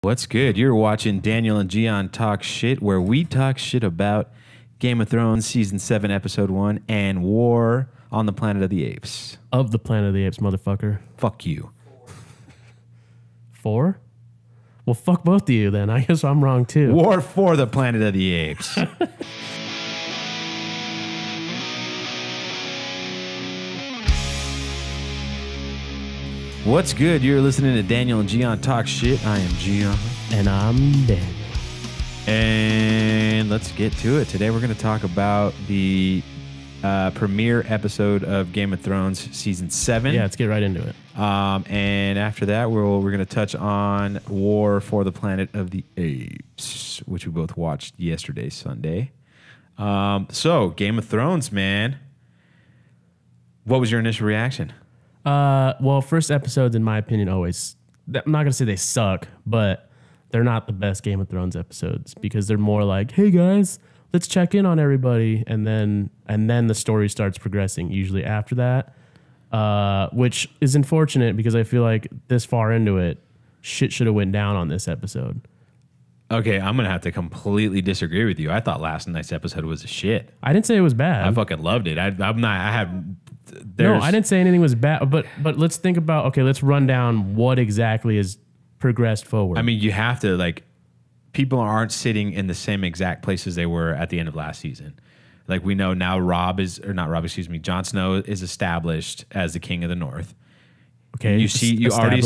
What's good? You're watching Daniel and Gian Talk Shit, where we talk shit about Game of Thrones Season 7, Episode 1, and War on the Planet of the Apes. Of the Planet of the Apes, motherfucker. Fuck you. 4? Well, fuck both of you then. I guess I'm wrong too. War for the Planet of the Apes. What's good? You're listening to Daniel and Gian Talk Shit. I am Gian. And I'm Daniel. And let's get to it. Today we're going to talk about the premiere episode of Game of Thrones Season 7. Yeah, let's get right into it. And after that, we're going to touch on War for the Planet of the Apes, which we both watched yesterday, Sunday. So, Game of Thrones, man. What was your initial reaction? Well, first episodes, in my opinion, always, I'm not going to say they suck, but they're not the best Game of Thrones episodes because they're more like, hey guys, let's check in on everybody. And then the story starts progressing usually after that, which is unfortunate because I feel like this far into it, shit should have went down on this episode. Okay, I'm going to have to completely disagree with you. I thought last night's episode was a shit. I didn't say it was bad. I fucking loved it. I didn't say anything was bad, but let's think about, okay, let's run down what exactly has progressed forward. I mean, you have to, like, people aren't sitting in the same exact places they were at the end of last season. Like, we know now Jon Snow is established as the King of the North. Okay. You already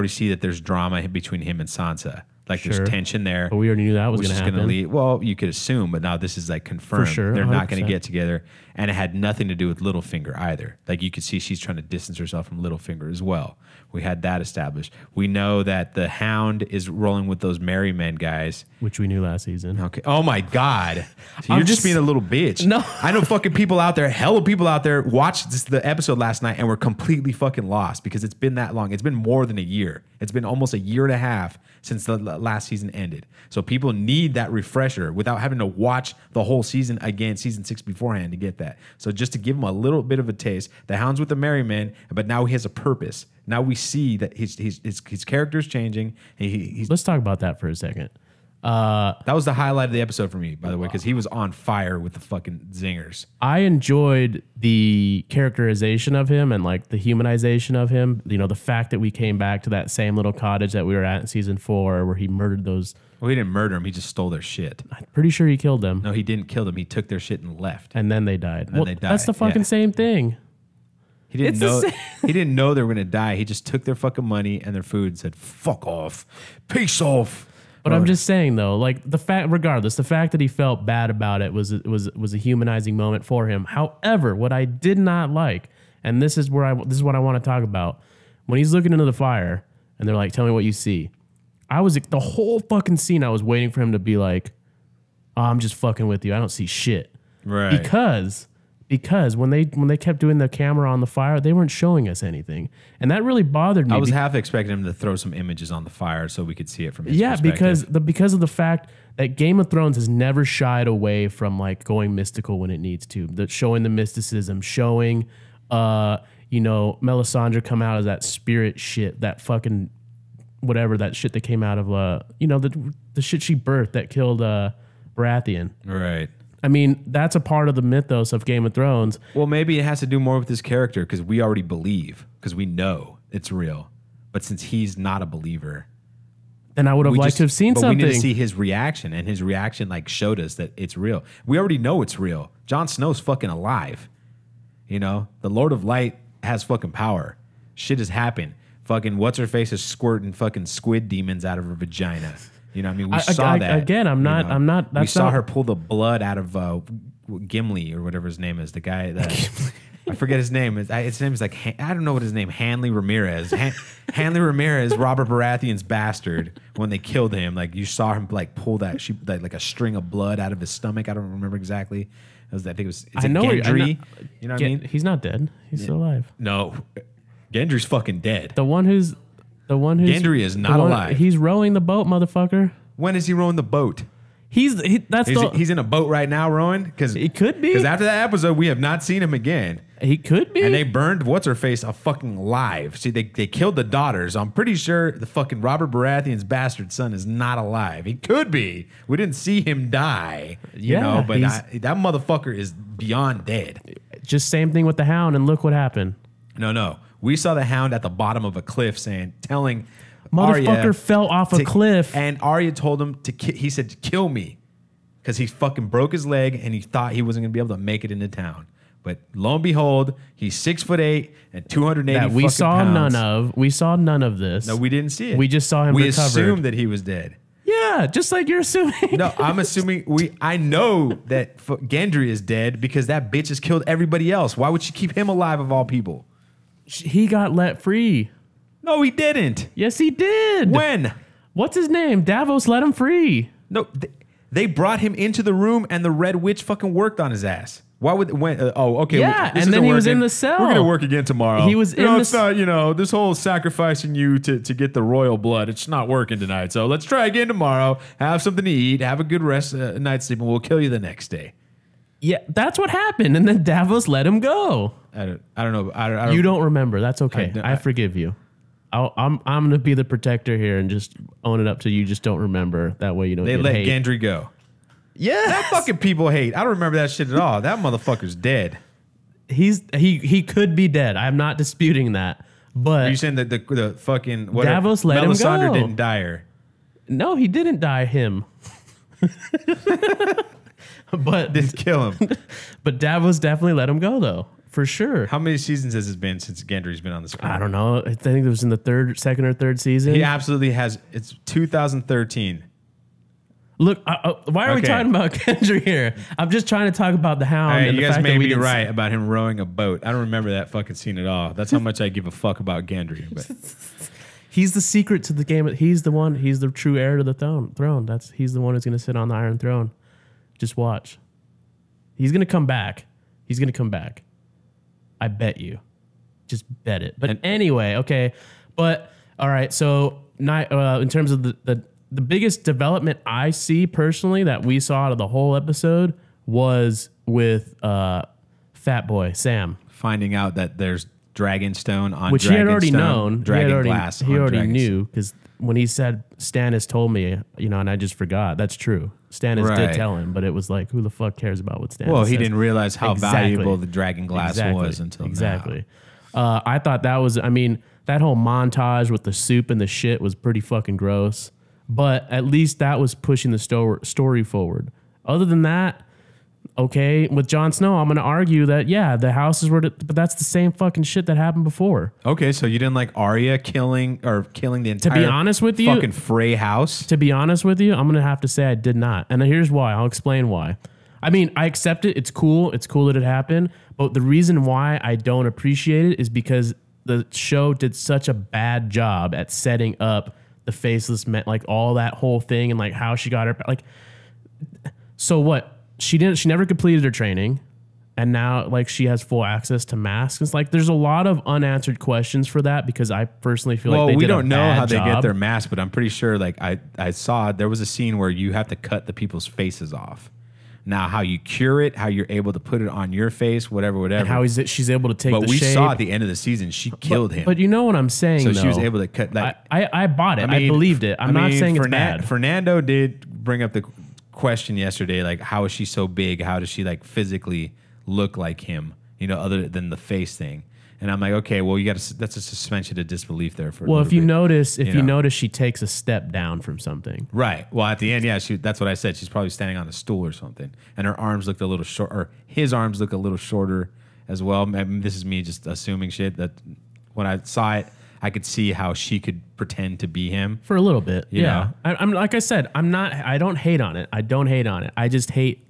see that there's drama between him and Sansa. Like, sure. There's tension there. But we already knew that was going to happen. Well, you could assume, but now this is like confirmed. For sure, they're 100%. not going to get together. And it had nothing to do with Littlefinger either. Like, you could see she's trying to distance herself from Littlefinger as well. We had that established. We know that the Hound is rolling with those Merry Men guys. Which we knew last season. Okay. Oh, my God. So you're just being a little bitch. No. I know fucking people out there, hella people out there, watched the episode last night and were completely fucking lost because it's been that long. It's been more than a year. It's been almost a year and a half since the last season ended. So people need that refresher without having to watch the whole season again, season 6 beforehand to get that. So just to give them a little bit of a taste, the Hound's with the Merry Men, but now he has a purpose. Now we see that his character's changing. Let's talk about that for a second. That was the highlight of the episode for me, by the way, because he was on fire with the fucking zingers. I enjoyed the characterization of him and like the humanization of him. You know, the fact that we came back to that same little cottage that we were at in season 4 where he murdered those. Well, he didn't murder him. He just stole their shit. I'm pretty sure he killed them. No, he didn't kill them. He took their shit and left. And then they died. And then they died. That's the fucking same thing. He didn't know. He didn't know they were gonna die. He just took their fucking money and their food and said, "Fuck off, peace off." But I'm just saying though, like the fact that he felt bad about it was a humanizing moment for him. However, what I did not like, and this is what I want to talk about, when he's looking into the fire and they're like, "Tell me what you see." I was the whole fucking scene. I was waiting for him to be like, "Oh, I'm just fucking with you. I don't see shit." Right. Because when they kept doing the camera on the fire, they weren't showing us anything, and that really bothered me. I was half expecting him to throw some images on the fire so we could see it from his perspective. because of the fact that Game of Thrones has never shied away from like going mystical when it needs to, showing the mysticism, showing Melisandre come out as that spirit shit, that fucking whatever that shit that came out of the shit she birthed that killed Baratheon. Right. I mean, that's a part of the mythos of Game of Thrones. Well, maybe it has to do more with his character because we already believe, because we know it's real. But since he's not a believer, then I would have liked to have seen something. We need to see his reaction, and his reaction like showed us that it's real. We already know it's real. Jon Snow's fucking alive. You know, the Lord of Light has fucking power. Shit has happened. Fucking what's her face is squirting fucking squid demons out of her vagina. You know what I mean? We saw that. Again, I'm not. We saw her pull the blood out of Gimli or whatever his name is. The guy that I forget his name. His name is like I don't know what his name. Hanley Ramirez. Hanley Ramirez, Robert Baratheon's bastard. When they killed him, like you saw him like pull that like a string of blood out of his stomach. I don't remember exactly. I think it was. You know what I mean? He's not dead. He's still alive. No, Gendry's fucking dead. The one who's Gendry is not alive. He's rowing the boat, motherfucker. When is he rowing the boat? He's in a boat right now rowing because he could be. Because after that episode, we have not seen him again. He could be. And they burned what's her face a fucking live. See, they killed the daughters. I'm pretty sure the fucking Robert Baratheon's bastard son is not alive. He could be. We didn't see him die. You know, but that motherfucker is beyond dead. Just same thing with the Hound, and look what happened. No. We saw the Hound at the bottom of a cliff telling motherfucker Arya fell off a cliff. And Arya told him he said, kill me. Because he fucking broke his leg and he thought he wasn't going to be able to make it into town. But lo and behold, he's 6'8" and 280 that we saw pounds. none of. We saw none of this. No, we didn't see it. We just saw him recovered. We assumed that he was dead. Yeah, just like you're assuming. No, I'm assuming I know that Gendry is dead because that bitch has killed everybody else. Why would she keep him alive of all people? He got let free. No, he didn't. Yes, he did. When? What's his name? Davos let him free. No, they brought him into the room and the Red Witch fucking worked on his ass. Why would okay? Yeah, and then he was in the cell. We're gonna work again tomorrow. He was in it's not, this whole sacrificing you to get the royal blood. It's not working tonight. So let's try again tomorrow. Have something to eat. Have a good rest, night's sleep, and we'll kill you the next day. Yeah, that's what happened, and then Davos let him go. I don't know. You don't remember? That's okay. I forgive you. I'm gonna be the protector here and just own it up to you. Just don't remember. That way you don't. They get let hate. Gendry go. Yeah, that fucking people hate. I don't remember that shit at all. That motherfucker's dead. He could be dead. I'm not disputing that. But are you saying that the fucking Davos let him go? Didn't die her? No, he didn't die him. But didn't kill him. But Davos definitely let him go though, for sure. How many seasons has it been since Gendry's been on the screen? I don't know. I think it was in the second or third season. He absolutely has. It's 2013. Look, why are we talking about Gendry here? I'm just trying to talk about the Hound. Right, and you the guys fact may that we be didn't right about him rowing a boat. I don't remember that fucking scene at all. That's how much I give a fuck about Gendry. But he's the secret to the game. He's the one. He's the true heir to the throne. He's the one who's going to sit on the Iron Throne. Just watch. He's going to come back. He's going to come back. I bet you. Just bet it. But anyway, okay. But all right. So in terms of the biggest development I see personally that we saw out of the whole episode was with Fat Boy Sam finding out that there's Dragonstone on which he had already known. Dragon glass. He already knew because when he said Stannis told me, and I just forgot. That's true. Stannis did tell him, but it was like, who the fuck cares about what Stannis says? He didn't realize how valuable the dragon glass was until now. I thought that was, that whole montage with the soup and the shit was pretty fucking gross. But at least that was pushing the story forward. Other than that, okay, with Jon Snow, I'm going to argue that, the houses were, but that's the same fucking shit that happened before. Okay, so you didn't like Arya killing the entire to be honest with you, fucking Frey house? To be honest with you, I'm going to have to say I did not. And here's why. I'll explain why. I accept it. It's cool. It's cool that it happened. But the reason why I don't appreciate it is because the show did such a bad job at setting up the faceless men, like all that whole thing and like how she got her, like, so what? She never completed her training and now like she has full access to masks. It's like, there's a lot of unanswered questions for that because I personally feel like we don't know how they get their masks, but I'm pretty sure like I saw there was a scene where you have to cut the people's faces off. Now, how you cure it, how you're able to put it on your face, whatever. And how she's able to take the shape. But we saw at the end of the season, she killed him. But you know what I'm saying, so though. she was able to cut that. I bought it. I believed it. I'm not saying it's bad. Fernando did bring up the question yesterday, like, how is she so big? How does she, like, physically look like him, other than the face thing? And I'm like, okay, well, that's a suspension of disbelief there for. Well, if you notice, she takes a step down from something. Right. Well, at the end, that's what I said. She's probably standing on a stool or something, and her arms looked a little short, or his arms look a little shorter as well. This is me just assuming shit. That when I saw it, I could see how she could pretend to be him for a little bit. You know? I'm like I said, I don't hate on it. I just hate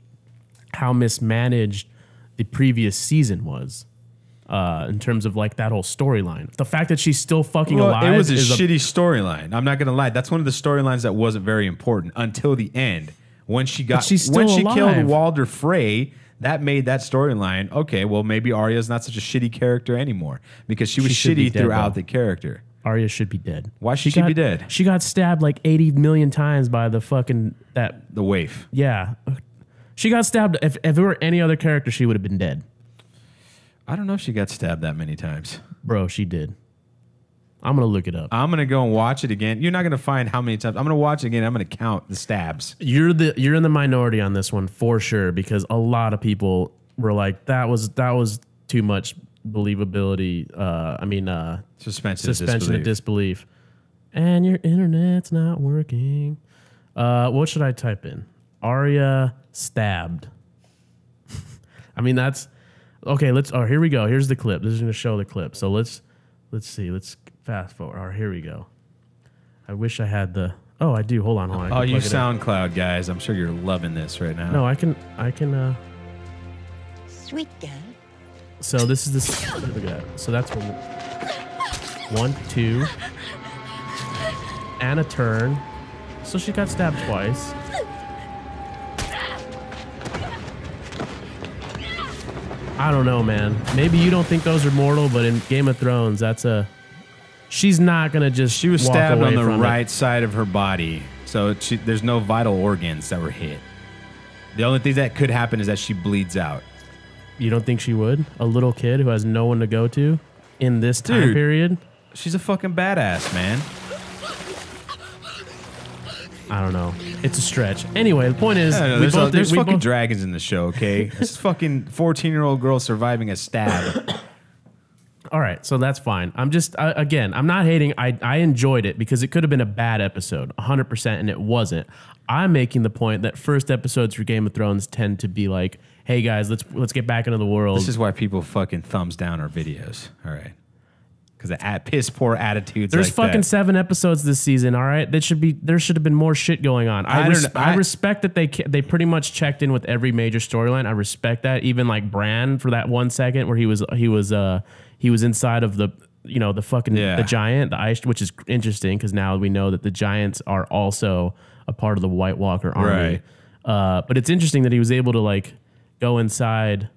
how mismanaged the previous season was. In terms of like that whole storyline, the fact that she's still fucking alive. It was a shitty storyline. I'm not gonna lie. That's one of the storylines that wasn't very important until the end when she killed Walder Frey. That made that storyline okay. Well, maybe Arya's not such a shitty character anymore because she was shitty throughout the character. Arya should be dead. Why should she be dead? She got stabbed like 80 million times by the fucking the waif. Yeah, she got stabbed. If it were any other character, she would have been dead. I don't know if she got stabbed that many times. Bro, she did. I'm going to look it up. I'm going to go and watch it again. You're not going to find how many times. I'm going to watch it again. I'm going to count the stabs. You're in the minority on this one for sure, because a lot of people were like, that was too much believability. Suspension of disbelief. And your internet's not working. What should I type in? Arya stabbed. I mean, that's okay. Here we go. Here's the clip. This is going to show the clip. So let's see. Let's fast forward. All right, here we go. I wish I had the. Oh, I do. Hold on. Oh, you SoundCloud guys. I'm sure you're loving this right now. No, I can. Sweet girl. So this is this. Look at that. So that's 1, 2, and a turn. So she got stabbed twice. I don't know, man. Maybe you don't think those are mortal, but in Game of Thrones, she's not gonna just. She was stabbed on the right side of her body, so there's no vital organs that were hit. The only thing that could happen is that she bleeds out. You don't think she would? A little kid who has no one to go to in this time period? She's a fucking badass, man. I don't know. It's a stretch. Anyway, the point is, there's fucking dragons in the show, okay? This is fucking 14-year-old girl surviving a stab. All right, so that's fine. I'm just, again, I'm not hating. I enjoyed it because it could have been a bad episode, 100%, and it wasn't. I'm making the point that first episodes for Game of Thrones tend to be like, hey guys, let's get back into the world. This is why people fucking thumbs down our videos, all right? Because of piss poor attitudes. There's like fucking that. 7 episodes this season. All right, there should have been more shit going on. I respect that they pretty much checked in with every major storyline. I respect that. Even like Bran for that 1 second where he was inside of the the giant, the ice, which is interesting because now we know that the giants are also a part of the White Walker army. Right. But it's interesting that he was able to like go inside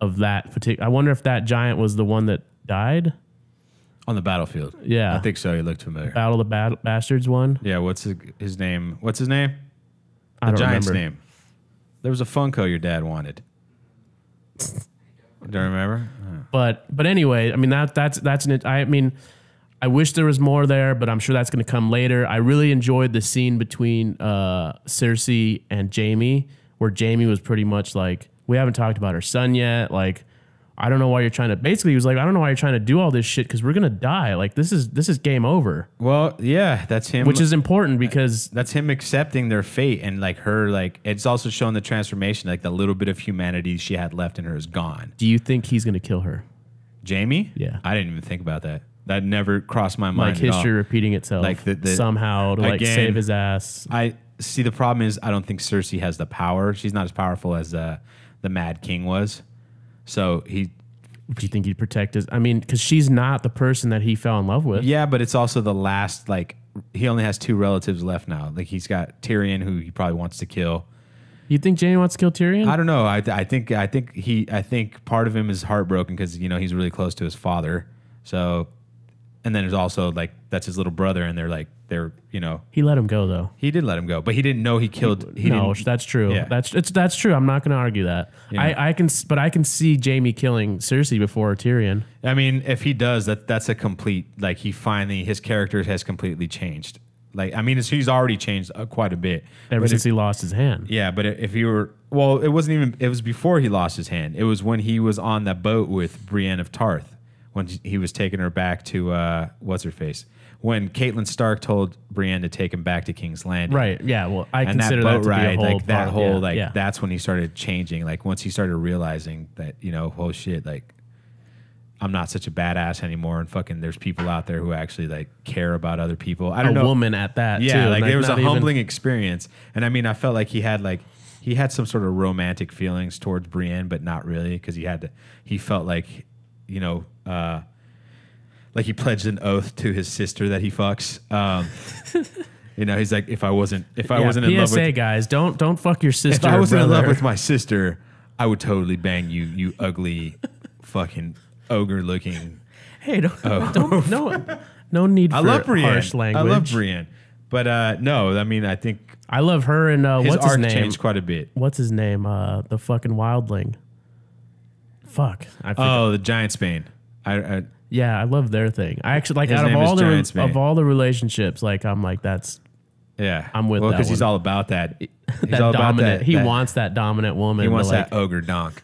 of that particular. I wonder if that giant was the one that died. On the battlefield. Yeah. I think so. He looked familiar. Battle of the Bastards one? Yeah, what's his name? What's his name? I don't Giant's remember. name. There was a Funko your dad wanted. Don't remember? But anyway, I mean that's I mean, I wish there was more there, but I'm sure that's going to come later. I really enjoyed the scene between Cersei and Jaime, where Jaime was pretty much like, we haven't talked about her son yet, like I don't know why you're trying to. Basically, he was like, I don't know why you're trying to do all this shit because we're gonna die. Like this is game over. Well, yeah, that's him. Which is important because that's him accepting their fate and like her. Like it's also showing the transformation. Like the little bit of humanity she had left in her is gone. Do you think he's gonna kill her, Jaime? Yeah, I didn't even think about that. That never crossed my mind. Like history repeating itself. Like somehow to like save his ass. I see. The problem is I don't think Cersei has the power. She's not as powerful as the Mad King was. So do you think he'd protect his? I mean, because she's not the person that he fell in love with. Yeah, but it's also the last. Like he only has 2 relatives left now. Like he's got Tyrion, who he probably wants to kill. You think Jaime wants to kill Tyrion? I don't know. I think part of him is heartbroken because he's really close to his father. So, and then there's also like that's his little brother, and they're He let him go though. He did let him go, but he didn't know he killed. That's true. Yeah. That's true. I'm not going to argue that. Yeah. I can see Jaime killing Cersei before Tyrion. I mean, if he does, that's a complete like his character has completely changed. Like I mean, he's already changed quite a bit ever since he lost his hand. Yeah, but if he were it wasn't even. It was before he lost his hand. It was when he was on that boat with Brienne of Tarth when he was taking her back to what's her face. When Catelyn Stark told Brienne to take him back to King's Landing. Right, yeah, well, I consider that to be a whole part. That's when he started changing. Like, once he started realizing that, oh, shit, like, I'm not such a badass anymore, and fucking there's people out there who actually, like, care about other people. I don't know. A woman at that, too. Yeah, like, there was a humbling experience. And, I mean, I felt like he had some sort of romantic feelings towards Brienne, but not really, because he felt like, like he pledged an oath to his sister that he fucks. He's like, if I wasn't in love with guys, don't fuck your sister. If I wasn't in love with my sister, I would totally bang you, you ugly, fucking ogre looking. Hey, don't No need for I love Brienne. harsh language. I love Brienne. But no, I mean, I think I love her and his what's his arc name? changed quite a bit. What's his name? The fucking wildling. Fuck. I forgot. Oh, the Giant Spain. Yeah, I love their thing. I actually like His out name is Giant Spain. of all the relationships, like I'm like that's Yeah, I'm with well, that because he's one. all about that. He's that all dominant. about that. He that- wants that dominant woman. He wants to, like, that ogre donk.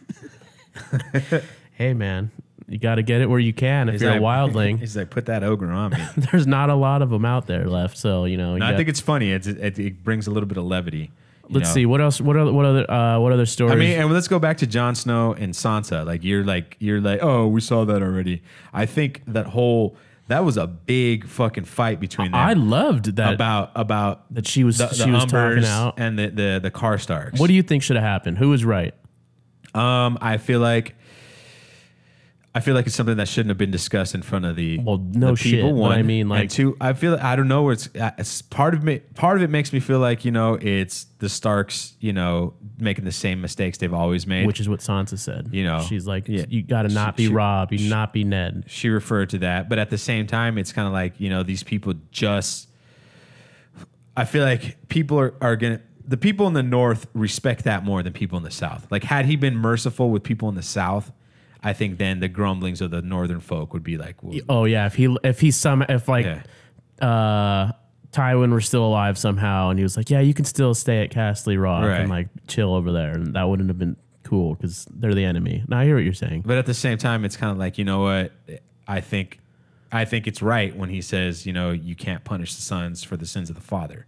hey man, you got to get it where you can. If He's you're like, a wildling, he's like, put that ogre on me. there's not a lot of them out there left. So you know, No, I think it's funny. It brings a little bit of levity. Let's see what else. What other stories? I mean, and let's go back to Jon Snow and Sansa. You're like, oh, we saw that already. I think that was a big fucking fight between them. I loved that about that she was talking Umbers out and the Karstarks. What do you think should have happened? Who was right? I feel like it's something that shouldn't have been discussed in front of the no the shit, people. but One, I mean, like, and two. I feel I don't know where it's part of me. Part of it makes me feel like it's the Starks, making the same mistakes they've always made. which is what Sansa said. She's like, Yeah. you got to not be Robb, you not be Ned. She referred to that, but at the same time, it's kind of like these people just. I feel like people are gonna. The people in the North respect that more than people in the South. Like, had he been merciful with people in the South, I think then the grumblings of the Northern folk would be like, well, Oh yeah, if Tywin were still alive somehow, and he was like, yeah, you can still stay at Castle Rock Right. and like chill over there, and that wouldn't have been cool because they're the enemy. Now I hear what you're saying. But at the same time, it's kind of like, you know what? I think it's right when he says, you can't punish the sons for the sins of the father.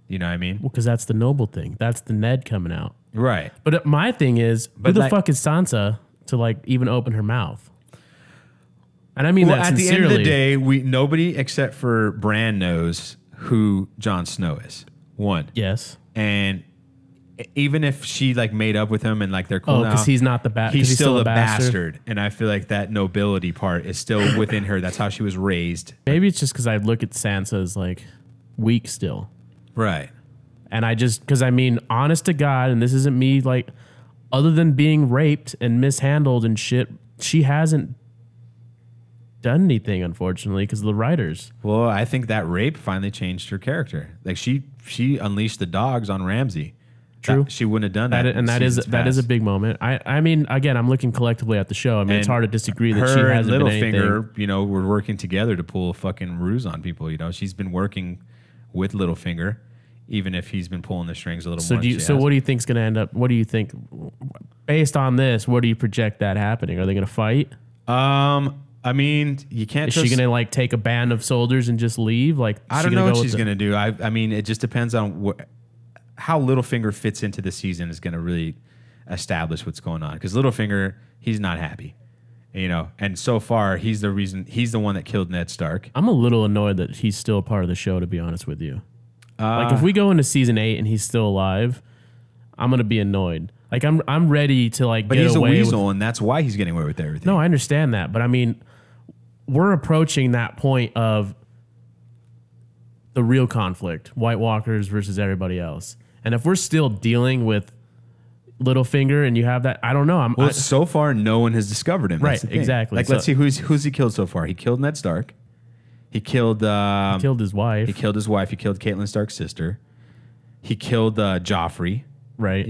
You know what I mean? Well, because that's the noble thing. That's the Ned coming out. Right. But my thing is, But who the like- fuck is Sansa to like even open her mouth? And I mean Well, that at the sincerely. end of the day, nobody except for Bran knows who Jon Snow is. One. Yes. And even if she made up with him and they're cool Oh, now, because he's not the he's still a bastard. bastard. And I feel like that nobility part is still within her. That's how she was raised. Maybe it's just because I look at Sansa as weak still. Right. And because I mean, honest to God, and this isn't me, other than being raped and mishandled and shit, she hasn't done anything, unfortunately, because of the writers. Well, I think that rape finally changed her character. She unleashed the dogs on Ramsay. True. She wouldn't have done that. That is a big moment. I mean, again, I'm looking collectively at the show. I mean, it's hard to disagree that she hasn't been anything. Littlefinger, were working together to pull a fucking ruse on people. She's been working with Littlefinger, even if he's been pulling the strings a little more. So what do you think's going to end up? What do you think, based on this? What do you project that happening? Are they going to fight? I mean, you can't. Is she going to take a band of soldiers and just leave? I don't know what she's going to do. I mean, it just depends on how Littlefinger fits into the season is going to really establish what's going on. Because Littlefinger, he's not happy, and so far he's the reason. He's the one that killed Ned Stark. I'm a little annoyed that he's still a part of the show, to be honest with you. If we go into season 8 and he's still alive, I'm gonna be annoyed. I'm ready to But get he's a away weasel, and that's why he's getting away with everything. No, I understand that, but I mean, we're approaching that point of the real conflict: White Walkers versus everybody else. And if we're still dealing with Littlefinger, and you have that, I don't know. So far, no one has discovered him. Right, That's the thing. exactly. Let's see who's he killed so far. He killed Ned Stark. He killed. He killed his wife. He killed his wife. He killed Catelyn Stark's sister. He killed Joffrey. Right.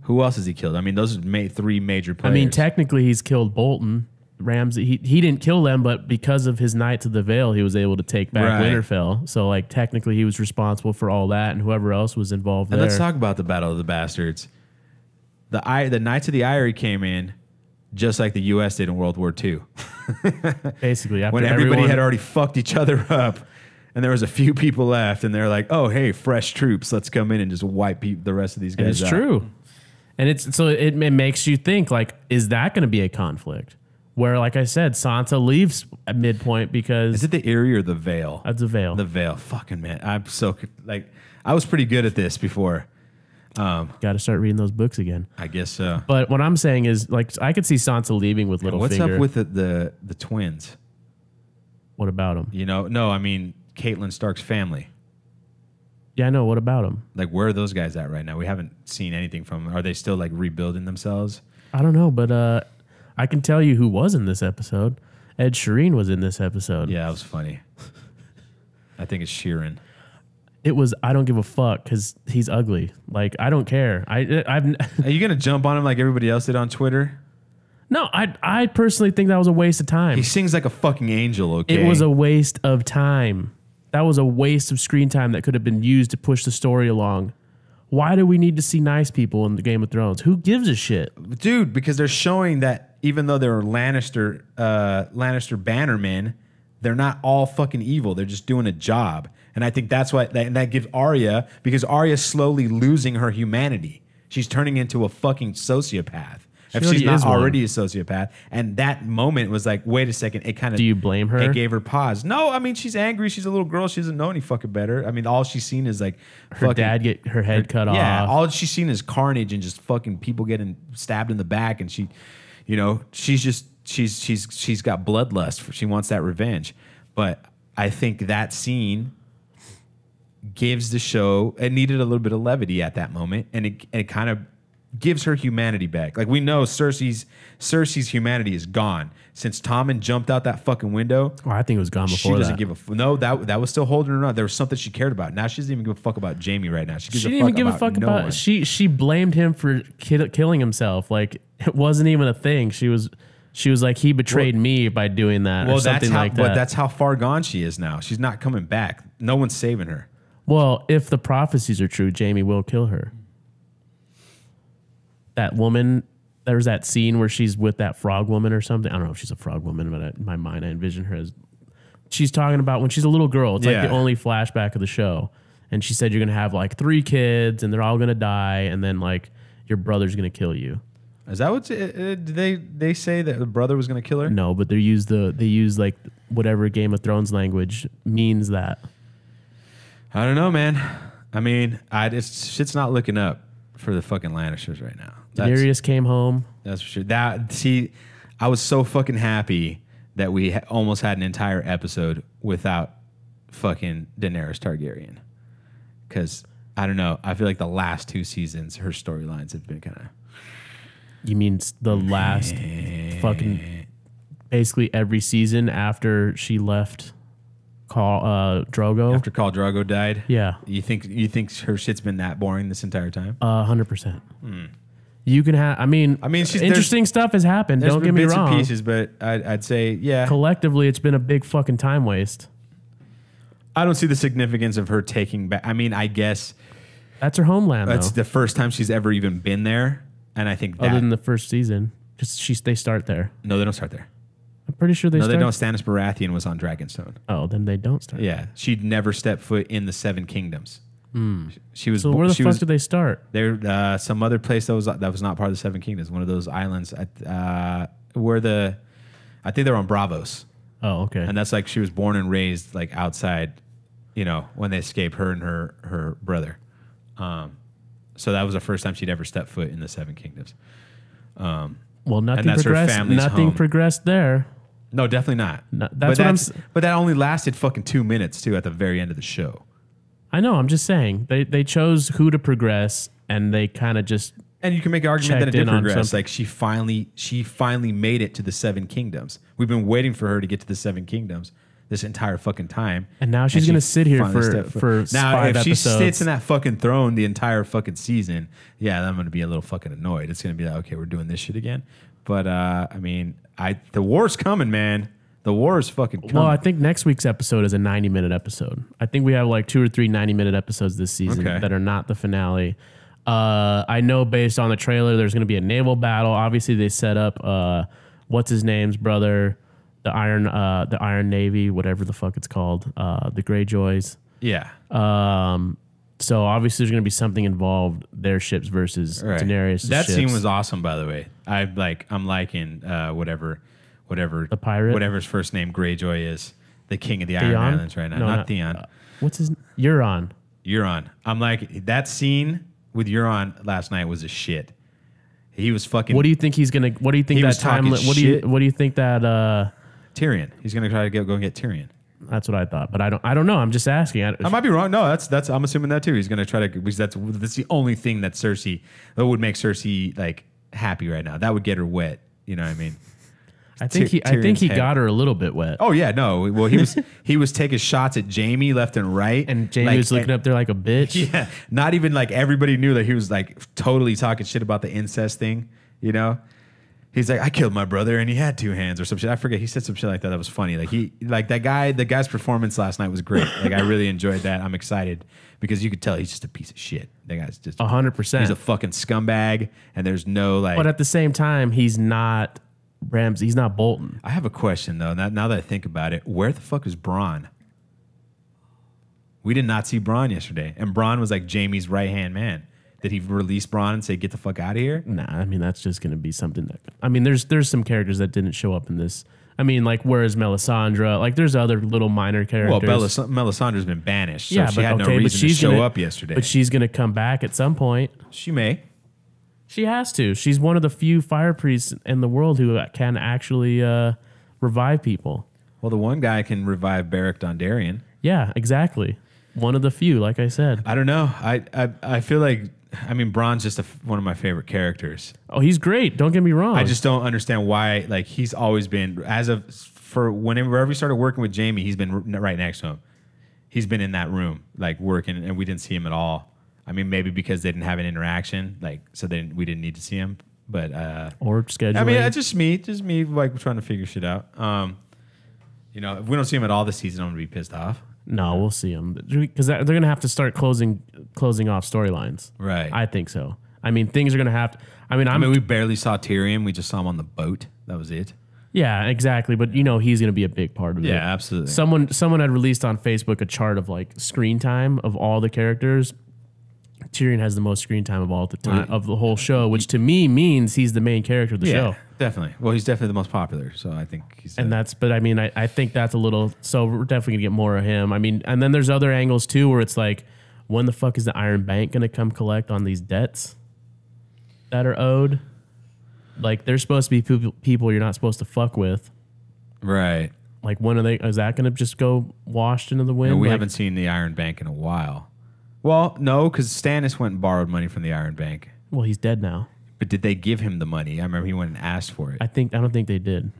Who else has he killed? I mean, those are three major players. I mean, technically, he's killed Bolton, Ramsay. He didn't kill them, but because of his Knights of the Vale, he was able to take back Right. Winterfell. So, technically, he was responsible for all that, and whoever else was involved and there. let's talk about the Battle of the Bastards. The Knights of the Eyrie came in just like the U.S. did in World War II. Basically, after when everybody had already fucked each other up, and there was a few people left, and they're like, "Oh, hey, fresh troops, let's come in and just wipe the rest of these guys." And it's out. true, and it makes you think is that going to be a conflict where, like I said, Sansa leaves at midpoint because Is it the Erie or the Vale? that's a Vale. The Vale, fucking man, I'm so I was pretty good at this before. Got to start reading those books again. I guess so. But what I'm saying is, I could see Sansa leaving with Littlefinger. What's up with the twins? What about them? No, I mean Catelyn Stark's family. Yeah, I know. What about them? Where are those guys at right now? We haven't seen anything from them. Are they still rebuilding themselves? I don't know, but I can tell you who was in this episode. Ed Sheeran was in this episode. Yeah, that was funny. I think it's Sheeran. It was, I don't give a fuck because he's ugly. Like, I don't care. I've Are you gonna jump on him like everybody else did on Twitter? No, I personally think that was a waste of time. He sings like a fucking angel, okay? It was a waste of time. That was a waste of screen time that could have been used to push the story along. Why do we need to see nice people in the Game of Thrones? Who gives a shit? Dude, because they're showing that even though they're Lannister bannermen, they're not all fucking evil. They're just doing a job. And I think that's why that gives Arya, because Arya's slowly losing her humanity. She's turning into a fucking sociopath. If she's not already a sociopath. And that moment was like, wait a second. It kind of. Do you blame her? It gave her pause. No, I mean, she's angry. She's a little girl. She doesn't know any fucking better. I mean, all she's seen is like her dad get her head cut off. Yeah, all she's seen is carnage and just fucking people getting stabbed in the back. And she, you know, she's got bloodlust. She wants that revenge. But I think that scene gives the show, it needed a little bit of levity at that moment. And it kind of gives her humanity back. Like, we know Cersei's humanity is gone since Tommen jumped out that fucking window. Oh, I think it was gone before. She doesn't give a no. That was still holding her on. There was something she cared about. Now she doesn't even give a fuck about Jaime right now. She didn't even give a fuck about. She blamed him for killing himself. Like, it wasn't even a thing. She was like, he betrayed me by doing that. Well, or something like that. But that's how far gone she is now. She's not coming back. No one's saving her. Well, if the prophecies are true, Jaime will kill her. That woman, there's that scene where she's with that frog woman or something. I don't know if she's a frog woman, but in my mind, I envision her as. She's talking about when she's a little girl. It's like the only flashback of the show. And she said, you're going to have like 3 kids and they're all going to die. And then like your brother's going to kill you. Is that what did they say that the brother was going to kill her? No, but they use like whatever Game of Thrones language means that. I don't know, man. I mean, shit's not looking up for the fucking Lannisters right now. Daenerys came home. That's for sure. I was so fucking happy that we almost had an entire episode without fucking Daenerys Targaryen. Because, I don't know, I feel like the last 2 seasons, her storylines have been kind of... You mean the last fucking... Basically every season after she left Drogo? After Khal Drogo died? Yeah. You think her shit's been that boring this entire time? 100%. You can have... I mean interesting stuff has happened. Don't get me wrong. There's bits and pieces, but I'd say, yeah. Collectively, it's been a big fucking time waste. I don't see the significance of her taking back... I mean, I guess... That's her homeland, That's the first time she's ever even been there. And I think other than the first season. Because they start there. No, they don't start there. I'm pretty sure they start. No, they don't. Stannis Baratheon was on Dragonstone. Oh, then they don't start. Yeah. She'd never stepped foot in the 7 Kingdoms. She was. So where the fuck did they start? There, some other place that was not part of the 7 Kingdoms. One of those islands where I think they're on Bravos. Oh, okay. And that's like she was born and raised like outside, you know, when they escaped, her and her brother. So that was the first time she'd ever stepped foot in the 7 Kingdoms. Well, nothing progressed. Nothing progressed there. No, definitely not. No, but that only lasted fucking 2 minutes too at the very end of the show. I know. I'm just saying they chose who to progress, and they kind of just. And you can make an argument that it did progress. Like she finally made it to the 7 Kingdoms. We've been waiting for her to get to the 7 Kingdoms this entire fucking time. And now she's gonna sit here for now 5 if she episodes. sits in that fucking throne the entire fucking season, yeah, I'm gonna be a little fucking annoyed. It's gonna be like, okay, we're doing this shit again. But I mean, the war's coming, man. The war is fucking coming. Well, I think next week's episode is a 90-minute episode. I think we have like 2 or 3 90-minute episodes this season that are not the finale. I know based on the trailer, there's going to be a naval battle. Obviously, they set up what's his name's brother, the Iron Navy, whatever the fuck it's called, the Greyjoys. Yeah. So obviously, there's going to be something involved. Their ships versus Daenerys. That scene was awesome, by the way. I'm liking whatever the pirate, whatever's first name Greyjoy is, the king of the Iron Islands right now. Not Theon. What's his Euron? Euron. I'm like, that scene with Euron last night was a shit. He was fucking. What do you think he's gonna? What do you think that time? What do you think that? Tyrion. He's gonna try to go and get Tyrion. That's what I thought, but I don't know. I'm just asking. I might be wrong. No, that's. I'm assuming that too. He's gonna try to. Because that's the only thing that would make Cersei like happy right now. That would get her wet. You know what I mean? I think he Tyrion's head. got her a little bit wet. Oh yeah, no. Well, he was taking shots at Jamie left and right, And Jamie was looking up there like a bitch. Yeah, not even like everybody knew that he was like totally talking shit about the incest thing. You know, he's like, I killed my brother and he had 2 hands or some shit. I forget. He said some shit like that. That was funny. Like that guy. The guy's performance last night was great. Like I really enjoyed that. I'm excited because you could tell he's just a piece of shit. That guy's just 100%. He's a fucking scumbag, and there's no like. But at the same time, he's not Ramsay. He's not Bolton. I have a question though. Now that I think about it, where the fuck is Bronn? We did not see Bronn yesterday, and Bronn was like Jamie's right hand man. Did he release Bronn and say get the fuck out of here? Nah, I mean that's just going to be something that. I mean, there's some characters that didn't show up in this. I mean, like where's Melisandre? Like there's other little minor characters. Well, Melisandre's been banished, so yeah, she had no reason to show up yesterday. But she's going to come back at some point. She may. She has to. She's one of the few fire priests in the world who can actually revive people. Well, the one guy can revive Beric Dondarrion. Yeah, exactly. One of the few, like I said. I don't know. I feel like, I mean, Bronn's just one of my favorite characters. Oh, he's great. Don't get me wrong. I just don't understand why. Like he's always been whenever we started working with Jamie, he's been right next to him. He's been in that room like working, and we didn't see him at all. I mean, maybe because they didn't have an interaction, like so we didn't need to see him. But or scheduling. I mean, it's just me like trying to figure shit out. You know, if we don't see him at all this season, I'm gonna be pissed off. No, we'll see him because they're gonna have to start closing off storylines. Right. I think so. I mean, things are gonna have to. I mean, we barely saw Tyrion. We just saw him on the boat. That was it. Yeah, exactly. But you know, he's gonna be a big part of it. Yeah, absolutely. Someone had released on Facebook a chart of like screen time of all the characters. Tyrion has the most screen time of all the time of the whole show, which to me means he's the main character of the show. Definitely. Well, he's definitely the most popular, so I think he's. But I mean, I think that's a little. So we're definitely gonna get more of him. I mean, and then there's other angles too, where it's like, when the fuck is the Iron Bank gonna come collect on these debts that are owed? Like, they're supposed to be people you're not supposed to fuck with, right? Like, when is that gonna just go washed into the wind? And we haven't seen the Iron Bank in a while. Well, no, because Stannis went and borrowed money from the Iron Bank. Well, he's dead now. But did they give him the money? I remember he went and asked for it. I don't think they did.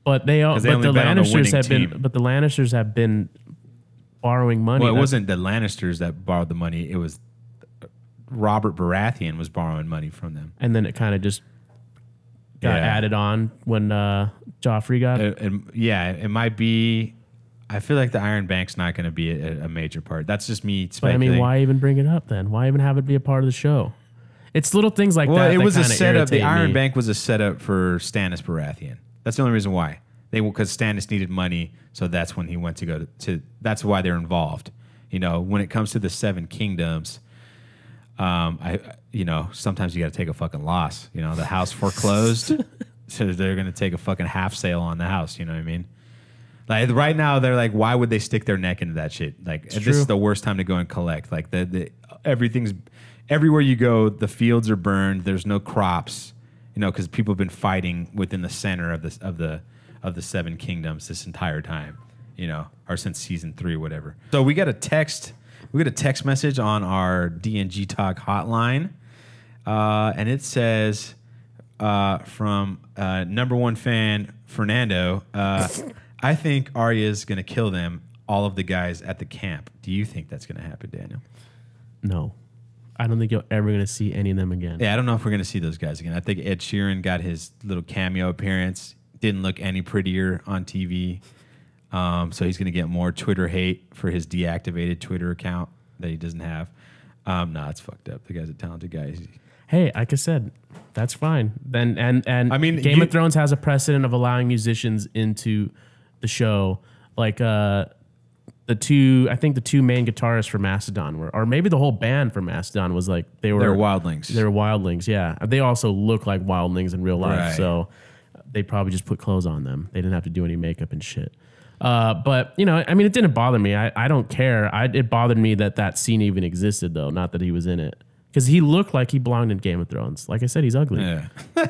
But the Lannisters have been borrowing money. Well, it wasn't the Lannisters that borrowed the money. It was Robert Baratheon was borrowing money from them. And then it kind of just got added on when Joffrey got it. It might be. I feel like the Iron Bank's not going to be a major part. That's just me speculating. But I mean, why even bring it up then? Why even have it be a part of the show? It's little things like that. Well, it was a setup. The Iron Bank was a setup for Stannis Baratheon. That's the only reason why. Because Stannis needed money, so that's when he went to go to. That's why they're involved. You know, when it comes to the 7 kingdoms, sometimes you got to take a fucking loss. You know, the house foreclosed, so they're going to take a fucking half sale on the house. You know what I mean? Like right now, they're like, why would they stick their neck into that shit? Like this is the worst time to go and collect. Like everything's everywhere you go, the fields are burned. There's no crops, you know, because people have been fighting within the center of the 7 kingdoms this entire time, you know, or since season 3, whatever. So we got a text message on our DNG Talk hotline, and it says from number 1 fan Fernando. I think Arya's going to kill them, all of the guys at the camp. Do you think that's going to happen, Daniel? No. I don't think you're ever going to see any of them again. Yeah, I don't know if we're going to see those guys again. I think Ed Sheeran got his little cameo appearance. Didn't look any prettier on TV. So he's going to get more Twitter hate for his deactivated Twitter account that he doesn't have. Nah, it's fucked up. The guy's a talented guy. Hey, like I said, that's fine. Then and I mean, Game of Thrones has a precedent of allowing musicians into the show, like the two main guitarists for Mastodon were, or maybe the whole band for Mastodon was like they were wildlings. They were wildlings, yeah. They also look like wildlings in real life, right. So they probably just put clothes on them. They didn't have to do any makeup and shit. But you know, I mean, it didn't bother me. I don't care. It bothered me that scene even existed, though. Not that he was in it. Because he looked like he belonged in Game of Thrones. Like I said, he's ugly. Yeah.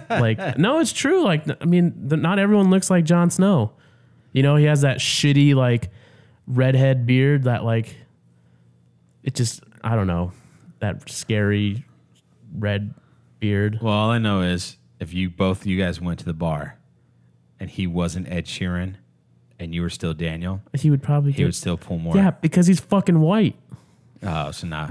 Like, no, it's true. Like, I mean, not everyone looks like Jon Snow. You know, he has that shitty, like, redhead beard that, like, it just, I don't know, that scary red beard. Well, all I know is if you guys went to the bar and he wasn't Ed Sheeran and you were still Daniel, He would probably he would still pull more. Yeah, because he's fucking white. Oh, so now.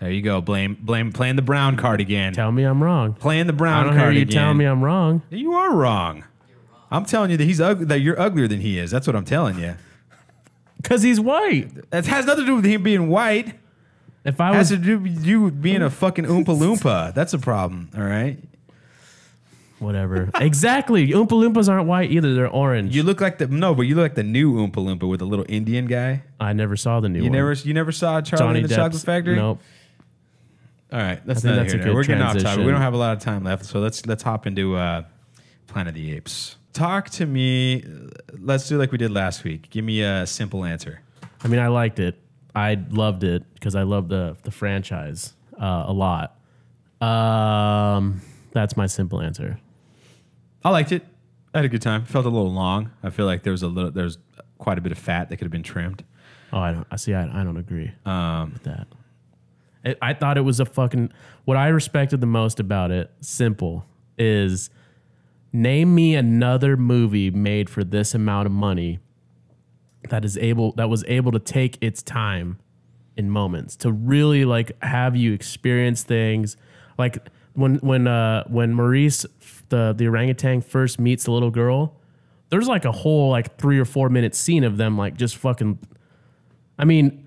There you go. Blame playing the brown card again. Tell me I'm wrong. Playing the brown I don't card hear you again. telling me I'm wrong. You are wrong. I'm telling you that he's ugly, that you're uglier than he is. That's what I'm telling you. Because he's white. That has nothing to do with him being white. If I It has was to do with you being a fucking Oompa Loompa. That's a problem, all right? whatever. Exactly. Oompa Loompas aren't white either. They're orange. You look like but you look like the new Oompa Loompa with the little Indian guy. I never saw the new one. You never saw Charlie Johnny and the Depp's, Chocolate Factory? Nope. All right, that's I think not that's a here. good We're getting off topic. transition. We don't have a lot of time left, so let's hop into Planet of the Apes. Talk to me. Let's do like we did last week. Give me a simple answer. I mean, I liked it. I loved it because I love the franchise a lot. That's my simple answer. I liked it. I had a good time. Felt a little long. I feel like there's quite a bit of fat that could have been trimmed. Oh, I don't agree with that. I thought it was what I respected the most about it, simple, is name me another movie made for this amount of money that was able to take its time in moments to really like have you experience things. Like when Maurice, the orangutan, first meets the little girl, there's like a whole like 3 or 4 minute scene of them like just fucking. I mean,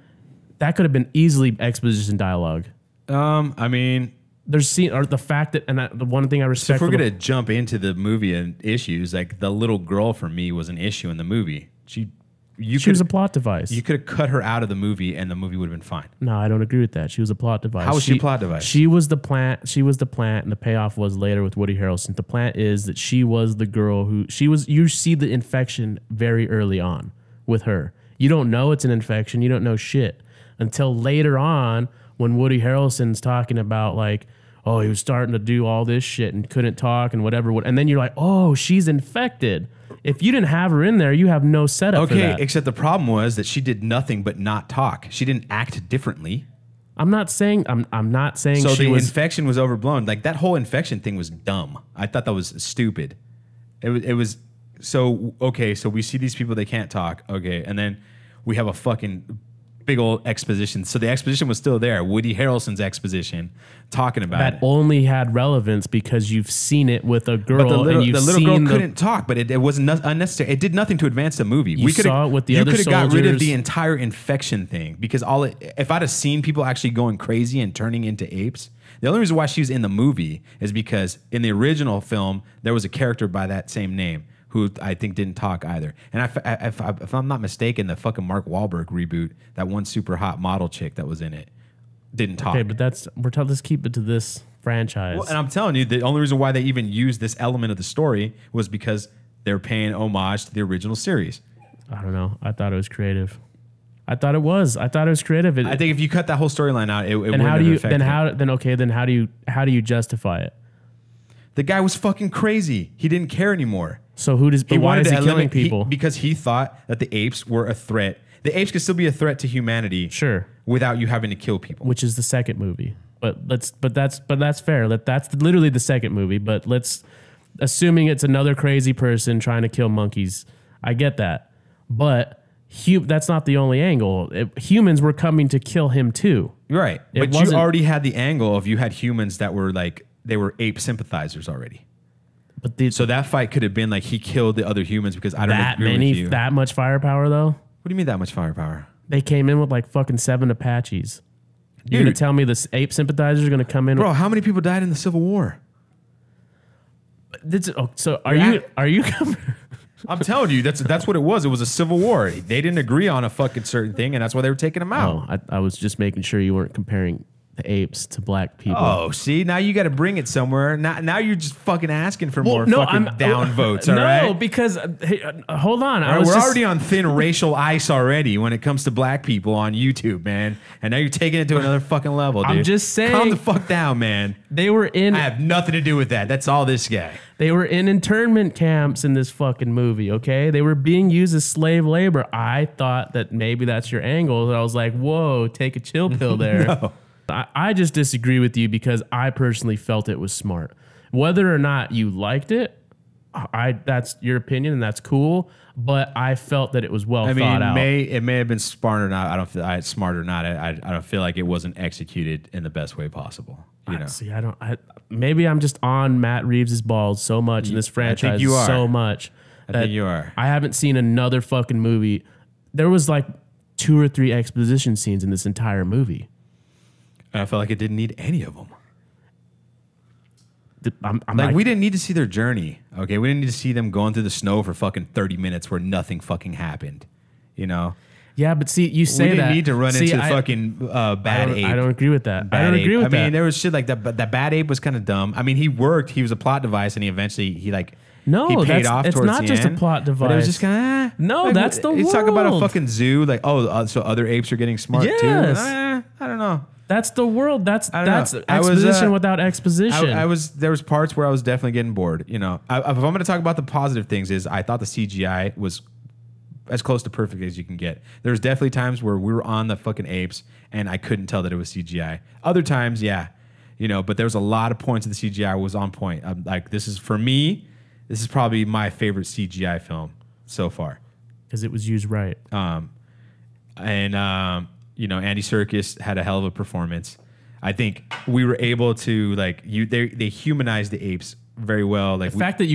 that could have been easily exposition dialogue. I mean, there's the fact that, and the one thing I respect. So if we're gonna jump into the movie and issues, like the little girl for me was an issue in the movie. She was a plot device. You could have cut her out of the movie, and the movie would have been fine. No, I don't agree with that. She was a plot device. How was she a plot device? She was the plant. She was the plant, and the payoff was later with Woody Harrelson. The plant is that she was the girl who she was. You see the infection very early on with her. You don't know it's an infection. You don't know shit until later on when Woody Harrelson's talking about like, oh, he was starting to do all this shit and couldn't talk and whatever. And then you're like, oh, she's infected. If you didn't have her in there, you have no setup for that. Okay, except the problem was that she did nothing but not talk. She didn't act differently. I'm not saying so the infection was overblown. Like that whole infection thing was dumb. I thought that was stupid. It was so okay, so we see these people, they can't talk. Okay, and then we have a fucking big old exposition. So the exposition was still there. Woody Harrelson's exposition talking about that it. only had relevance because you've seen it with a girl. But the little girl seen couldn't talk, but it wasn't unnecessary. It did nothing to advance the movie. You saw it with the other soldiers. You could have got rid of the entire infection thing because if I'd have seen people actually going crazy and turning into apes, the only reason why she was in the movie is because in the original film, there was a character by that same name who I think didn't talk either. And if I'm not mistaken, the fucking Mark Wahlberg reboot, that one super hot model chick that was in it, didn't talk. Okay, but let's keep it to this franchise. Well, and I'm telling you, the only reason why they even used this element of the story was because they're paying homage to the original series. I don't know. I thought it was creative. I thought it was creative. I think if you cut that whole storyline out, it wouldn't have affected. Then how do you justify it? The guy was fucking crazy. He didn't care anymore. So why is he killing people? Because he thought that the apes were a threat. The apes could still be a threat to humanity, sure, without you having to kill people. Which is the second movie. But that's fair. That's literally the second movie. But assuming it's another crazy person trying to kill monkeys. I get that, but that's not the only angle. Humans were coming to kill him too. Right, but you already had the angle of you had humans that were like they were ape sympathizers already. But so that fight could have been like he killed the other humans because I don't agree with you. That much firepower though? What do you mean that much firepower? They came in with like fucking 7 Apaches. You're gonna tell me the ape sympathizers are gonna come in? Bro, how many people died in the Civil War? So are you? I'm telling you, that's what it was. It was a civil war. They didn't agree on a fucking certain thing, and that's why they were taking them out. Oh, I was just making sure you weren't comparing the apes to black people. Oh, see, now you got to bring it somewhere. Now you're just fucking asking for more fucking down votes. All right? No, because hold on, we're already on thin racial ice already when it comes to black people on YouTube, man. And now you're taking it to another fucking level, dude. I'm just saying, calm the fuck down, man. They were in. I have nothing to do with that. That's all this guy. They were in internment camps in this fucking movie. Okay, they were being used as slave labor. I thought that maybe that's your angle. And I was like, whoa, take a chill pill there. No. I just disagree with you because I personally felt it was smart. Whether or not you liked it, that's your opinion and that's cool. But I felt that it was well thought out. It may have been smart or not. I don't feel smart or not. I don't feel like it wasn't executed in the best way possible. You know? See, maybe I'm just on Matt Reeves' balls so much in this franchise so much. I think you are. I haven't seen another fucking movie. There was like 2 or 3 exposition scenes in this entire movie. And I felt like it didn't need any of them. I'm like, we didn't need to see their journey. Okay, we didn't need to see them going through the snow for fucking 30 minutes where nothing fucking happened. You know? Yeah, but see, you say that. We didn't need to run into fucking bad ape. I don't agree with that. I don't agree with that. I mean, there was shit like that, but that bad ape was kind of dumb. I mean, he worked. He was a plot device, and he paid off. It's towards not the just end, a plot device. But it was just kind of no. That's the world. He's talking about a fucking zoo. Like, so other apes are getting smart too. I don't know. That's the world. That's exposition without exposition. There was parts where I was definitely getting bored. You know, if I'm going to talk about the positive things, is I thought the CGI was as close to perfect as you can get. There's definitely times where we were on the fucking apes and I couldn't tell that it was CGI. Other times, yeah, you know, but there was a lot of points of the CGI was on point. Like, this is probably my favorite CGI film so far because it was used right. You know, Andy Serkis had a hell of a performance. I think we were able to they humanized the apes very well. Like the fact that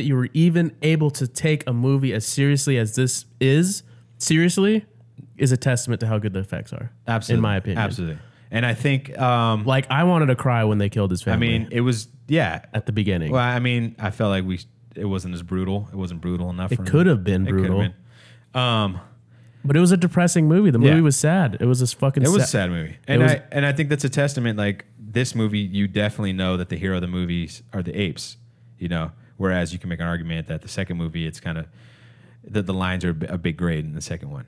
you were even able to take a movie as seriously as this is a testament to how good the effects are. Absolutely, in my opinion, absolutely. And I think like I wanted to cry when they killed his family. I mean, it was at the beginning. Well, I mean, I felt like it wasn't as brutal. It wasn't brutal enough. It could have been brutal. It could have been. But it was a depressing movie. The movie was sad. It was a fucking. It was a sad movie, and I think that's a testament. Like, this movie, you definitely know that the hero of the movies are the apes. You know, whereas you can make an argument that the second movie, it's kind of the lines are a big grade in the second one.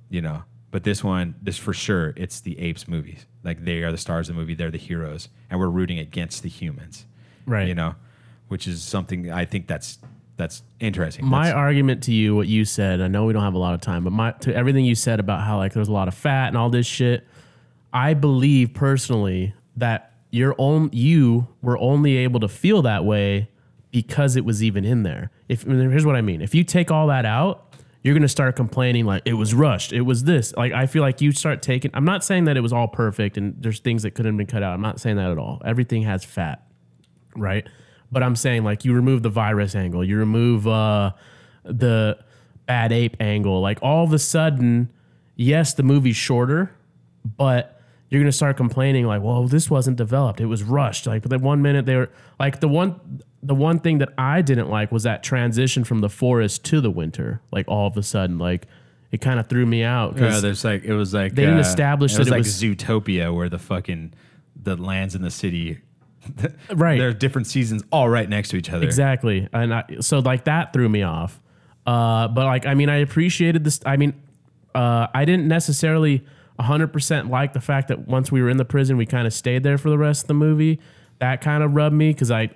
You know, but this for sure, it's the apes movies. Like, they are the stars of the movie. They're the heroes, and we're rooting against the humans. Right. You know, which is something I think that's interesting. My argument to you, what you said, I know we don't have a lot of time, but to everything you said about how like there's a lot of fat and all this shit, I believe personally that you were only able to feel that way because it was even in there. Here's what I mean. If you take all that out, you're gonna start complaining like it was rushed, it was this. Like, I feel like you start taking. I'm not saying that it was all perfect and there's things that couldn't have been cut out. I'm not saying that at all. Everything has fat, right? But I'm saying, like, you remove the virus angle, you remove the bad ape angle. Like, all of a sudden, yes, the movie's shorter, but you're gonna start complaining like, well, this wasn't developed. It was rushed. Like, but the 1 minute they were like the one thing that I didn't like was that transition from the forest to the winter. Like, all of a sudden, like, it kind of threw me out. Yeah, it was like they didn't establish that it was Zootopia, where the lands in the city. Right, there are different seasons all right next to each other. Exactly, and so like that threw me off. But like, I mean, I appreciated this. I mean, I didn't necessarily 100% like the fact that once we were in the prison, we kind of stayed there for the rest of the movie. That kind of rubbed me because I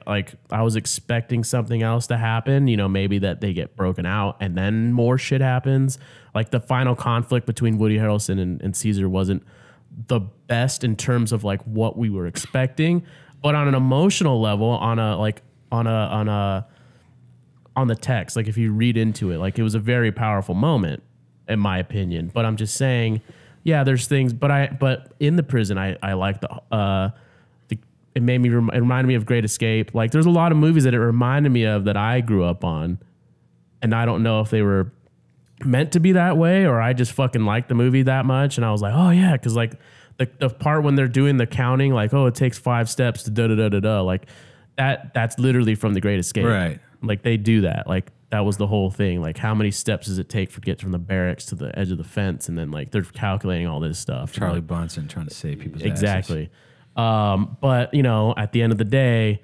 was expecting something else to happen. You know, maybe that they get broken out and then more shit happens. Like, the final conflict between Woody Harrelson and Caesar wasn't the best in terms of like what we were expecting. But on an emotional level, on the text, like, if you read into it, like, it was a very powerful moment, in my opinion. But I'm just saying, yeah, there's things. But in the prison, I like it reminded me of Great Escape. Like, there's a lot of movies that it reminded me of that I grew up on, and I don't know if they were meant to be that way or I just fucking liked the movie that much, and I was like, oh yeah, because like. The part when they're doing the counting, like, oh, it takes 5 steps to da-da-da-da-da, like, that's literally from The Great Escape. Right. Like, they do that. Like, that was the whole thing. Like, how many steps does it take to get from the barracks to the edge of the fence? And then, like, they're calculating all this stuff. Charlie Bronson trying to save people's Exactly. But, you know, at the end of the day,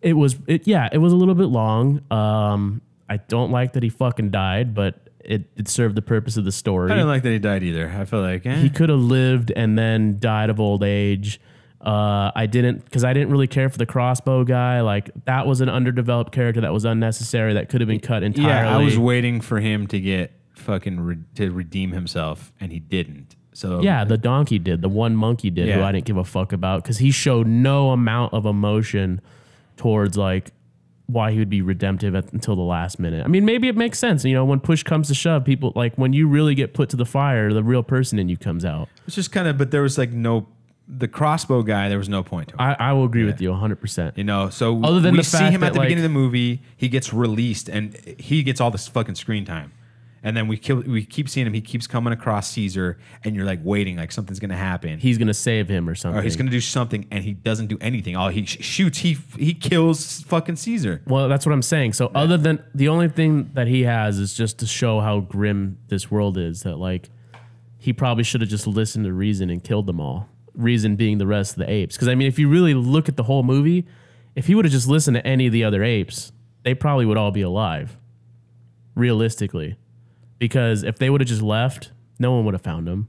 it was a little bit long. I don't like that he fucking died, but it served the purpose of the story. I didn't like that he died either. I feel like he could have lived and then died of old age. I didn't really care for the crossbow guy. Like, that was an underdeveloped character that was unnecessary. That could have been cut entirely. Yeah, I was waiting for him to get to redeem himself, and he didn't. So Yeah, the donkey did. The one monkey did, who Yeah. I didn't give a fuck about, because he showed no amount of emotion towards like why he would be redemptive until the last minute. I mean, maybe it makes sense. You know, when push comes to shove, people like when you really get put to the fire, the real person in you comes out. it's just kind of, but there was like the crossbow guy, there was no point to him. I will agree with you 100%. You know, so Other than we the see fact him at that, the like- beginning of the movie. He gets released, and he gets all this fucking screen time. And then we keep seeing him. He keeps coming across Caesar, and you're like waiting, like something's gonna happen. He's gonna save him or something. Or he's gonna do something, and he doesn't do anything. All he shoots, he kills fucking Caesar. Well, that's what I'm saying. So other than the only thing that he has is just to show how grim this world is, that like he probably should have just listened to Reason and killed them all. Reason being the rest of the apes. Because I mean, if you really look at the whole movie, if he would have just listened to any of the other apes, they probably would all be alive. Realistically. Because if they would have just left, no one would have found him.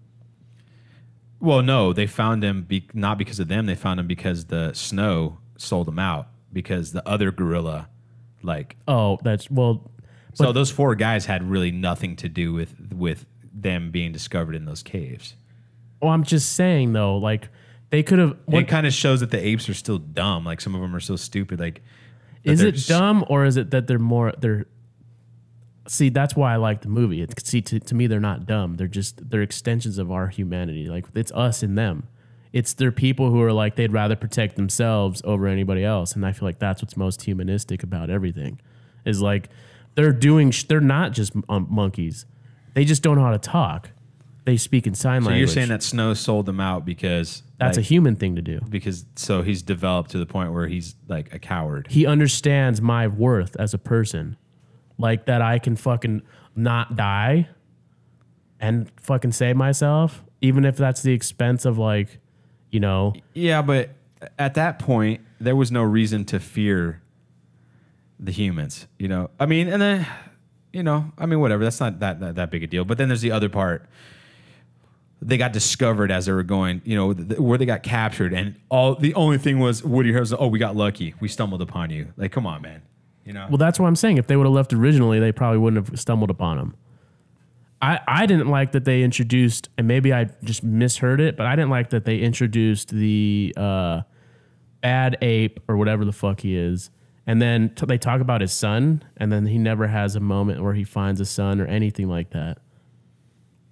Well, no, they found him not because of them. They found him because the snow sold him out. Because the other gorilla, like, Oh, that's well. so those 4 guys had really nothing to do with them being discovered in those caves. Well, I'm just saying though, like they could have. It kind of shows that the apes are still dumb. Like some of them are so stupid. Like, Is it dumb or is it that they're see, that's why I like the movie. To me, they're not dumb. They're extensions of our humanity. Like it's us and them. They're people who are like, they'd rather protect themselves over anybody else. And I feel like that's what's most humanistic about everything is like, they're not just monkeys. They just don't know how to talk. They speak in sign language. So you're saying that Snow sold them out because that's a human thing to do. Because so he's developed to the point where he's like a coward. He understands my worth as a person. Like that I can fucking not die and fucking save myself, even if that's the expense of like, you know. Yeah, but at that point, there was no reason to fear the humans, you know. I mean, and then, you know, I mean, whatever. That's not that big a deal. But then there's the other part. They got discovered as they were going, you know, where they got captured, and the only thing was Woody Harrelson. Oh, we got lucky. We stumbled upon you. Like, come on, man. You know? Well, that's what I'm saying. If they would have left originally, they probably wouldn't have stumbled upon him. I didn't like that they introduced, and maybe I just misheard it, but I didn't like that they introduced the bad ape or whatever the fuck he is. And then they talk about his son, and then he never has a moment where he finds a son or anything like that.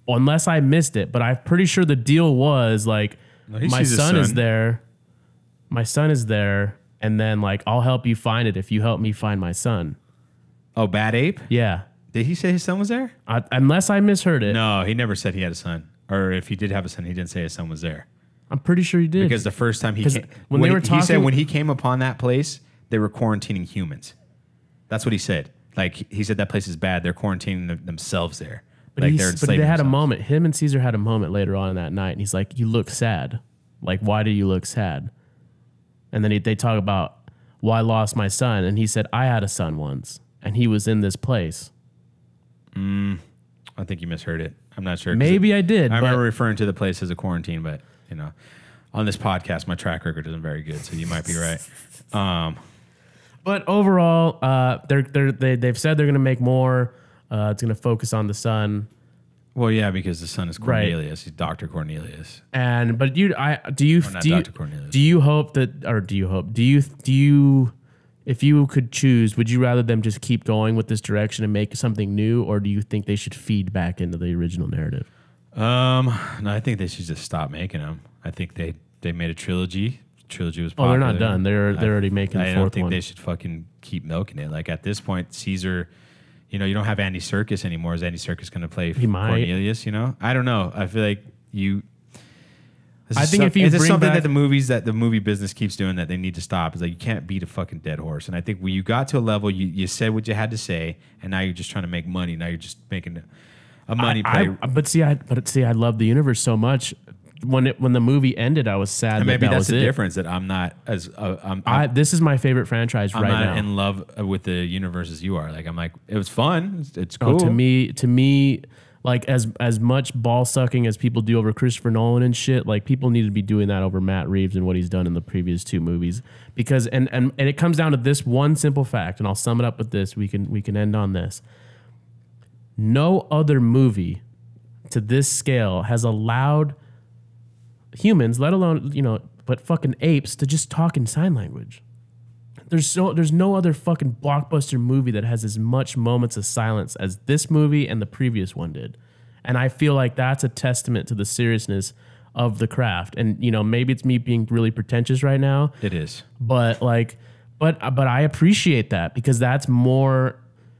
Unless I missed it, but I'm pretty sure the deal was like, my son is there. My son is there. And then like, I'll help you find it if you help me find my son. Oh, bad ape? Yeah. Did he say his son was there? Unless I misheard it. No, he never said he had a son. Or if he did have a son, he didn't say his son was there. I'm pretty sure he did. Because the first time he came, he said when he came upon that place, they were quarantining humans. That's what he said. Like he said that place is bad. They're quarantining themselves there. But, like but they had a moment. Him and Caesar had a moment later on in that night. And he's like, you look sad. Like, why do you look sad? And then they talk about, well, I lost my son. And he said, I had a son once. And he was in this place. I think you misheard it. I'm not sure. Maybe I did. I remember referring to the place as a quarantine, but, you know, on this podcast, my track record isn't very good. So you might be right. But overall, they've said they're going to make more. It's going to focus on the son. Well, yeah, because the son is Cornelius. Right. He's Dr. Cornelius. Do you if you could choose, would you rather them just keep going with this direction and make something new, or do you think they should feed back into the original narrative? No, I think they should just stop making them. I think they made a trilogy. Trilogy was popular. Oh, they're not done. They're already making the fourth one. I don't think they should fucking keep milking it. Like at this point, Caesar, you know, you don't have Andy Serkis anymore. Is Andy Serkis going to play Cornelius? You know, I don't know. I feel like I think if you bring something back, that the movie business keeps doing that they need to stop. Is like you can't beat a fucking dead horse. And I think when you got to a level, you said what you had to say, and now you're just trying to make money. Now you're just making a money play. But see, I love the universe so much. When the movie ended, I was sad. And maybe that's the it. difference that I'm not as this is my favorite franchise right now. I'm not in love with the universe as you are. Like I'm like it was fun. It's cool. To me, like as much ball sucking as people do over Christopher Nolan and shit, like people need to be doing that over Matt Reeves and what he's done in the previous two movies. Because and it comes down to this one simple fact, and I'll sum it up with this. We can end on this. No other movie to this scale has allowed humans, let alone, but fucking apes, to just talk in sign language. There's no other fucking blockbuster movie that has as much moments of silence as this movie and the previous one did. And I feel like that's a testament to the seriousness of the craft. And, maybe it's me being really pretentious right now. It is. But I appreciate that because that's more,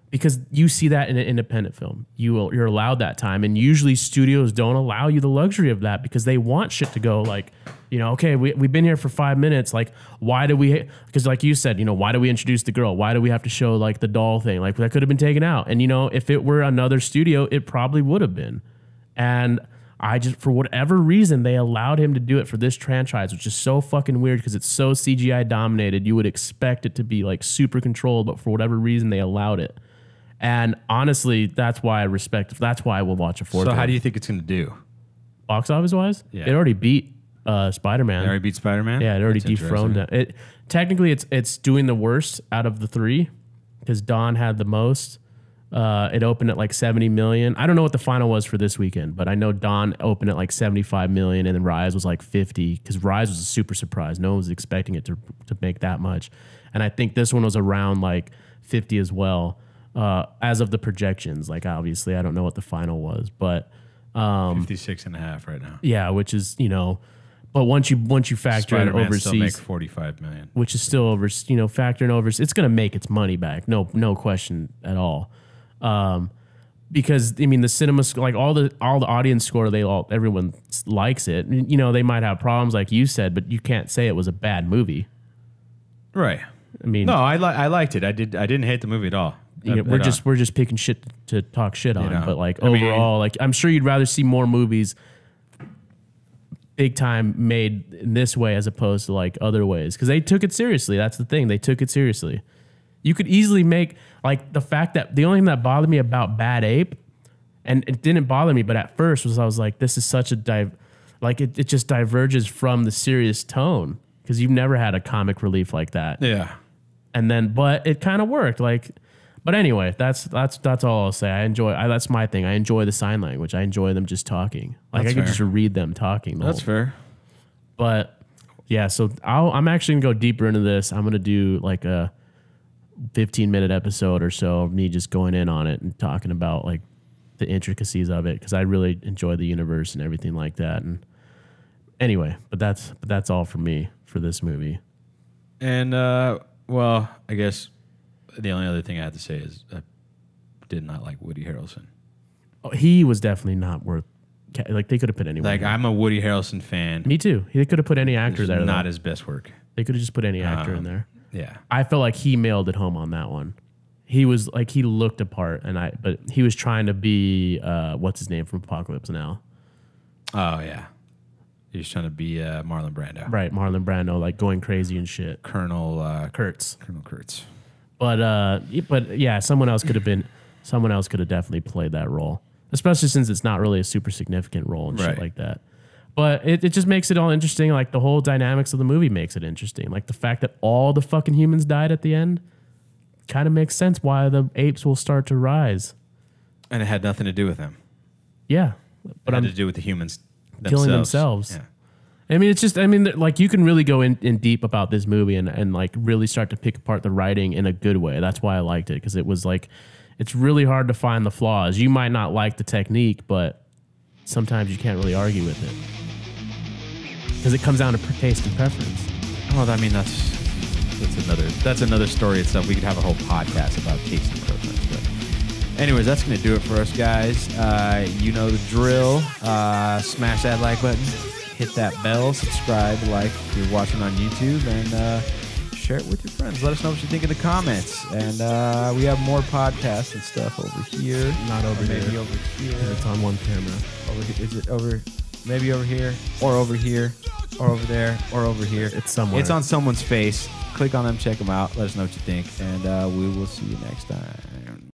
because you see that in an independent film. You're allowed that time. And usually studios don't allow you the luxury of that because they want shit to go like, okay, we've been here for 5 minutes. Like, why do we, because like you said, why do we introduce the girl? Why do we have to show like the doll thing? Like that could have been taken out. And, if it were another studio, it probably would have been. And I just, for whatever reason, they allowed him to do it for this franchise, which is so fucking weird because it's so CGI dominated. You would expect it to be like super controlled, but for whatever reason, they allowed it. And honestly, that's why I will watch a fourth. So how do you think it's going to do? Box office wise? Yeah. It already beat Spider-Man. It already beat Spider-Man? Yeah, it already dethroned it. Technically, it's doing the worst out of the three because Dawn had the most. It opened at like 70 million. I don't know what the final was for this weekend, but I know Dawn opened at like 75 million and then Rise was like 50 because Rise was a super surprise. No one was expecting it to make that much. And I think this one was around like 50 as well, as of the projections. Like, obviously, I don't know what the final was, but 56.5 right now. Yeah, which is, but once you factor in overseas, still make 45 million, which is still over, factoring overseas, it's going to make its money back. No question at all. Because the cinema, like all the audience score, everyone likes it. They might have problems like you said, but you can't say it was a bad movie. Right. No, I liked it. I didn't hate the movie at all. We're just picking shit to talk shit on, but like overall, like I'm sure you'd rather see more movies big time made in this way as opposed to like other ways because they took it seriously. That's the thing. They took it seriously. You could easily make like the fact that the only thing that bothered me about Bad Ape, and it didn't bother me, but at first I was like, this is such a it just diverges from the serious tone because you've never had a comic relief like that. Yeah. And then, but it kind of worked. Like, but anyway, that's all I'll say. That's my thing. I enjoy the sign language. I enjoy them just talking. Like that's I could fair. just read them talking. That's fair. But yeah, so I'm actually gonna go deeper into this. I'm gonna do like a 15-minute episode or so of me just going in on it and talking about like the intricacies of it because I really enjoy the universe and everything like that. And anyway, but that's all for me for this movie. And well, I guess the only other thing I have to say is I did not like Woody Harrelson. Oh, he was definitely not worth. Like they could have put anyone. Like I'm a Woody Harrelson fan. Me too. They could have put any actor there. Not his best work. They could have just put any actor in there. Yeah, I felt like he mailed it home on that one. He was like he looked apart, but he was trying to be what's his name from Apocalypse Now. Oh yeah, he was trying to be Marlon Brando. Right, Marlon Brando, like going crazy and shit. Colonel Kurtz. Colonel Kurtz. But yeah, someone else could have definitely played that role, especially since it's not really a super significant role and shit like that. But it just makes it all interesting. Like the whole dynamics of the movie makes it interesting. Like the fact that all the fucking humans died at the end kind of makes sense why the apes will start to rise. And it had nothing to do with them. Yeah. But it had to do with the humans killing themselves. Yeah. Like you can really go in deep about this movie and like really start to pick apart the writing in a good way. That's why I liked it because it was like, it's really hard to find the flaws. You might not like the technique, but sometimes you can't really argue with it. Because it comes down to taste and preference. Well, I mean, that's another story itself. We could have a whole podcast about taste and preference. But anyways, that's going to do it for us, guys. You know the drill. Smash that like button. Hit that bell. Subscribe, like if you're watching on YouTube. And share it with your friends. Let us know what you think in the comments. And we have more podcasts and stuff over here. Not over here. Maybe over here. It's on one camera. Is it over? Maybe over here, or over here, or over there, or over here. It's somewhere. It's on someone's face. Click on them, check them out. Let us know what you think, and we will see you next time.